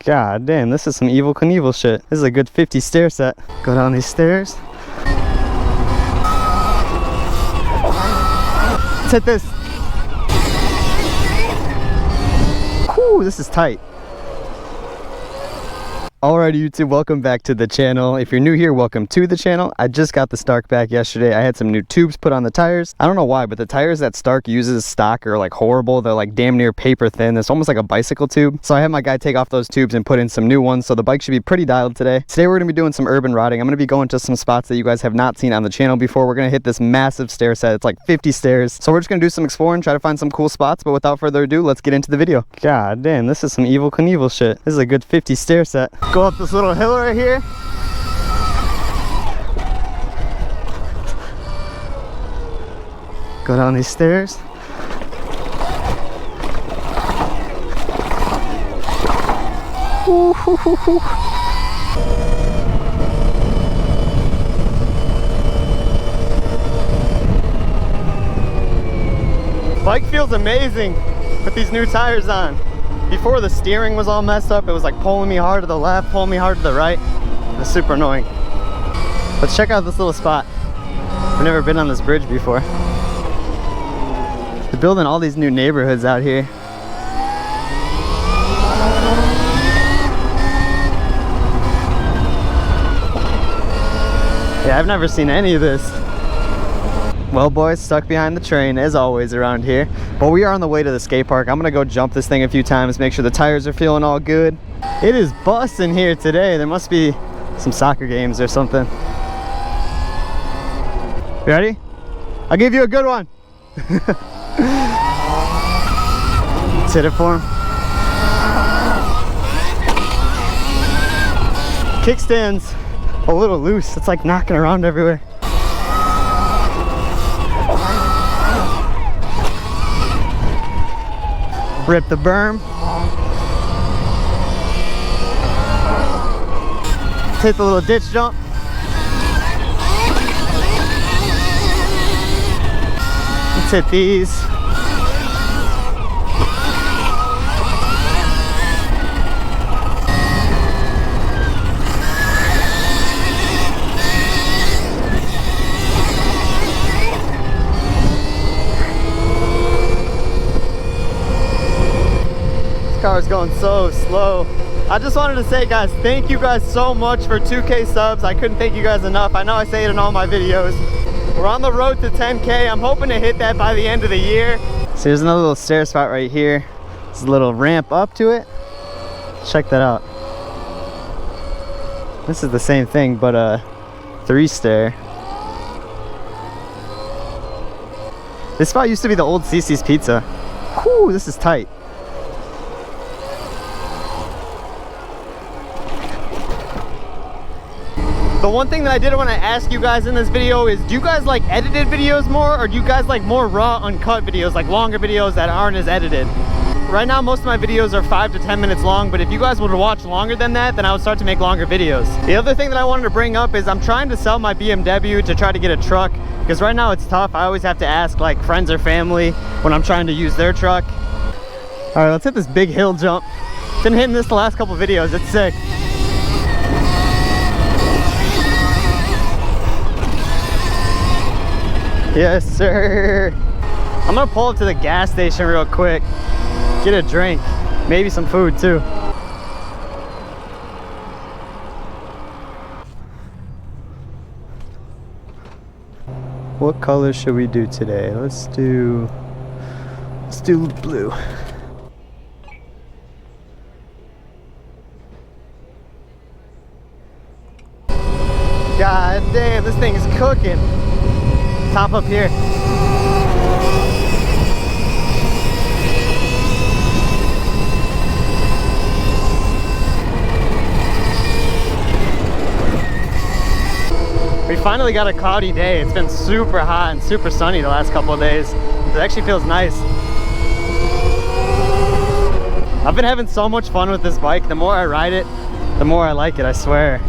God damn, this is some Evel Knievel shit. This is a good 50 stair set. Go down these stairs. Let's hit this. Whew, this is tight. Alrighty YouTube, welcome back to the channel. If you're new here, welcome to the channel. I just got the Stark back yesterday. I had some new tubes put on the tires. I don't know why, but the tires that Stark uses stock are like horrible. They're like damn near paper thin. It's almost like a bicycle tube. So I had my guy take off those tubes and put in some new ones. So the bike should be pretty dialed today. Today we're gonna be doing some urban riding. I'm gonna be going to some spots that you guys have not seen on the channel before. We're gonna hit this massive stair set. It's like 50 stairs. So we're just gonna do some exploring, try to find some cool spots. But without further ado, let's get into the video. God damn, this is some Evel Knievel shit. This is a good 50 stair set. Go up this little hill right here. Go down these stairs. Ooh, hoo, hoo, hoo. Bike feels amazing with these new tires on. Before, the steering was all messed up. It was like pulling me hard to the left, pulling me hard to the right. It was super annoying. Let's check out this little spot. I've never been on this bridge before. They're building all these new neighborhoods out here. Yeah, I've never seen any of this. Well boys, stuck behind the train as always around here, but we are on the way to the skate park. I'm gonna go jump this thing a few times, make sure the tires are feeling all good. It is busting here today. There must be some soccer games or something. You ready? I'll give you a good one. Let's hit it for him. Kickstand's a little loose. It's like knocking around everywhere. Rip the berm. Let's hit the little ditch jump. Let's hit these. Car's going so slow. I just wanted to say, guys, thank you guys so much for 2K subs. I couldn't thank you guys enough. I know I say it in all my videos. We're on the road to 10K. I'm hoping to hit that by the end of the year. So here's another little stair spot right here. There's a little ramp up to it. Check that out. This is the same thing, but a 3-stair. This spot used to be the old CC's Pizza. Whew, this is tight. The one thing that I did want to ask you guys in this video is, do you guys like edited videos more, or do you guys like more raw, uncut videos, like longer videos that aren't as edited? Right now, most of my videos are 5 to 10 minutes long, but if you guys would watch longer than that, then I would start to make longer videos. The other thing that I wanted to bring up is I'm trying to sell my BMW to try to get a truck, because right now it's tough. I always have to ask like friends or family when I'm trying to use their truck. All right, let's hit this big hill jump. Been hitting this the last couple videos. It's sick. Yes, sir. I'm gonna pull up to the gas station real quick, get a drink, maybe some food too. What color should we do today? Let's do blue. God damn, this thing is cooking. Top up here. We finally got a cloudy day. It's been super hot and super sunny the last couple of days. It actually feels nice. I've been having so much fun with this bike. The more I ride it, the more I like it, I swear.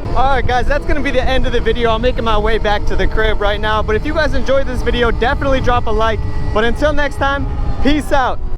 Alright guys, that's going to be the end of the video. I'm making my way back to the crib right now. But if you guys enjoyed this video, definitely drop a like. But until next time, Peace out.